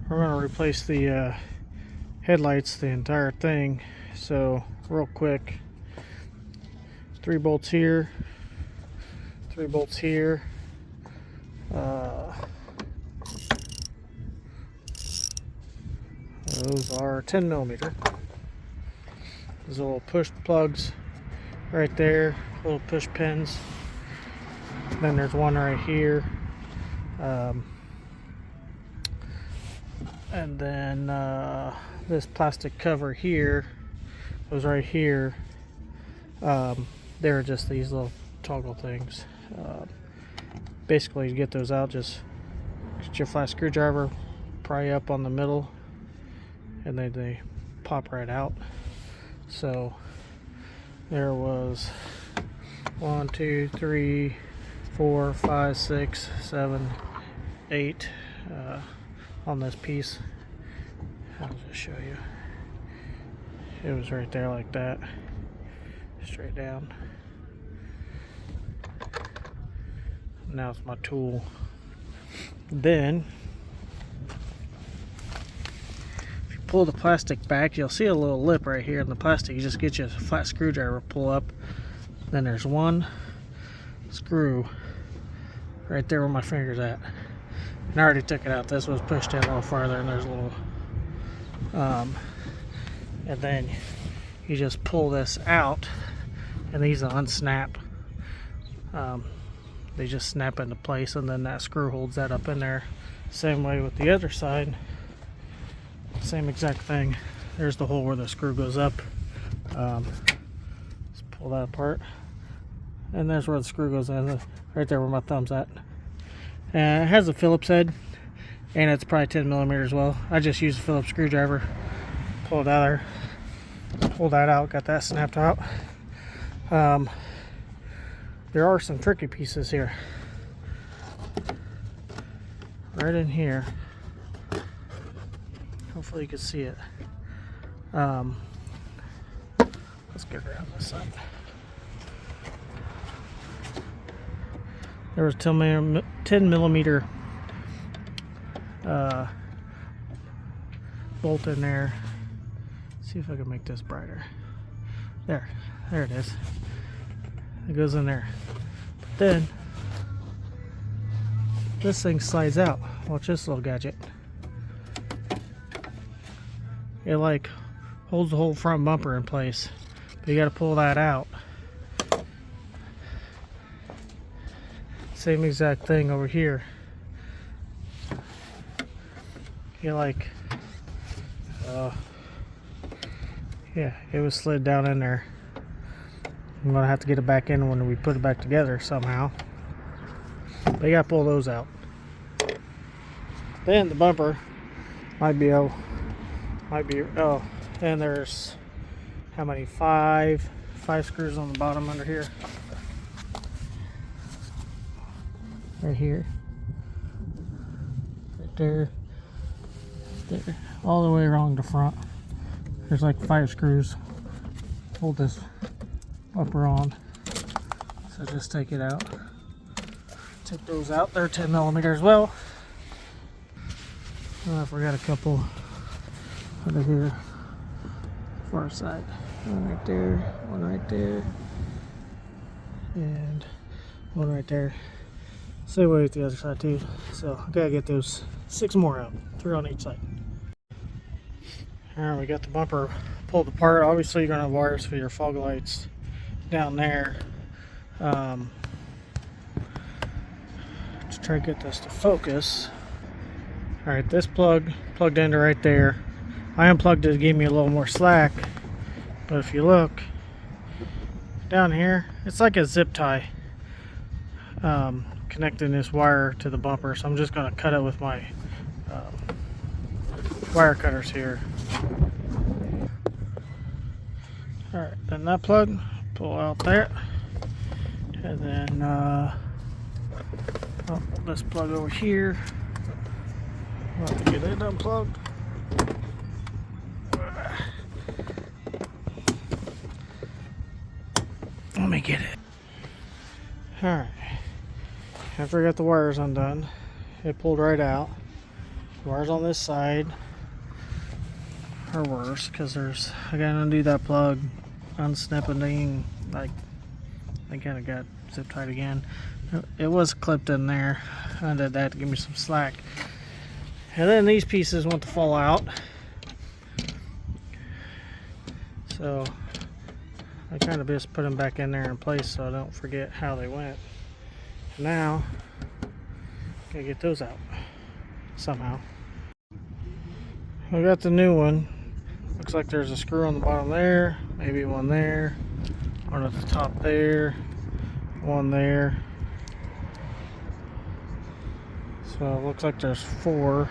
we're going to replace the headlights, the entire thing. So real quick, 3 bolts here, 3 bolts here. Those are 10 millimeter. Those little push plugs right there, little push pins. Then there's one right here. And then this plastic cover here goes right here. They're just these little toggle things. Basically, to get those out, just get your flat screwdriver, pry up on the middle, and then they pop right out. So there was 1, 2, 3, 4, 5, 6, 7, 8 on this piece. I'll just show you. It was right there like that, straight down. Now it's my tool. Then if you pull the plastic back, you'll see a little lip right here in the plastic. You just get you a flat screwdriver, pull up. Then there's one screw right there where my finger's at. And I already took it out. This was pushed in a little farther, and there's a little and then you just pull this out, and these unsnap. They just snap into place, and then that screw holds that up in there. Same way with the other side, same exact thing. There's the hole where the screw goes up. Let's pull that apart, and there's where the screw goes in, right there where my thumb's at. And it has a Phillips head, and it's probably 10 millimeter as well. I just used a Phillips screwdriver, pull it out of there, pull that out, got that snapped out. There are some tricky pieces here. Right in here. Hopefully you can see it. Let's get around this side. There was 10 millimeter bolt in there. Let's see if I can make this brighter. There it is. It goes in there. But then this thing slides out. Watch this little gadget. It like holds the whole front bumper in place, but you got to pull that out. Same exact thing over here. You like yeah, it was slid down in there. I'm gonna have to get it back in when we put it back together somehow. But you gotta pull those out. Then the bumper might be and there's how many? Five screws on the bottom under here. Right here. Right there. There. All the way around the front. There's like 5 screws. Hold this upper on. So just take it out. Take those out. They're 10 millimeter as well. I forgot a couple under here. Far side. One right there. One right there. And one right there. Same way with the other side too. So I gotta get those 6 more out. 3 on each side. Alright, we got the bumper pulled apart. Obviously you're gonna have wires for your fog lights down there. To try to get this to focus. Alright, this plug plugged into right there. I unplugged it to give me a little more slack. But if you look down here, it's like a zip tie connecting this wire to the bumper. So I'm just going to cut it with my wire cutters here. Alright, then that plug, pull out there. And then this plug over here. I'll have to get it unplugged. Let me get it. Alright. After I got the wires undone, it pulled right out. Wires on this side are worse because I gotta undo that plug, unsnip a ding, like I kind of got zip tied again. It was clipped in there. I undid that to give me some slack. And then these pieces want to fall out. So I kind of just put them back in there in place so I don't forget how they went. Now, gotta get those out somehow. I got the new one. Looks like there's a screw on the bottom there, maybe one there, one at the top there, one there. So it looks like there's 4.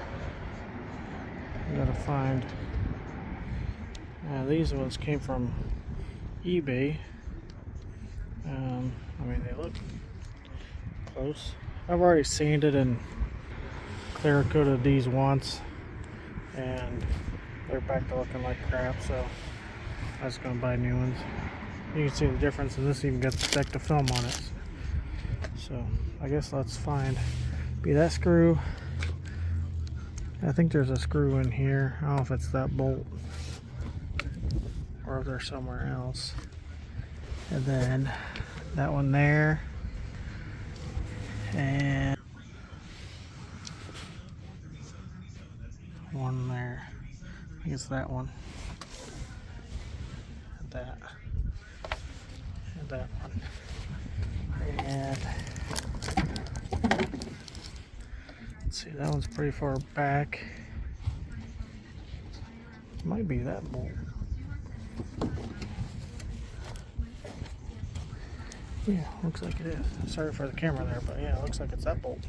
I gotta find. These ones came from eBay. I mean, they look close. I've already sanded and clear coated these once, and they're back to looking like crap, so I was gonna buy new ones. You can see the difference, and this even got protective film on it. So I guess let's find be that screw. I think there's a screw in here. I don't know if it's that bolt or if they're somewhere else. And then that one there, and one there. I think it's that one. And that. And that one. And let's see, that one's pretty far back. Might be that bolt. Yeah, looks like it is. Sorry for the camera there, but yeah, it looks like it's that bolt.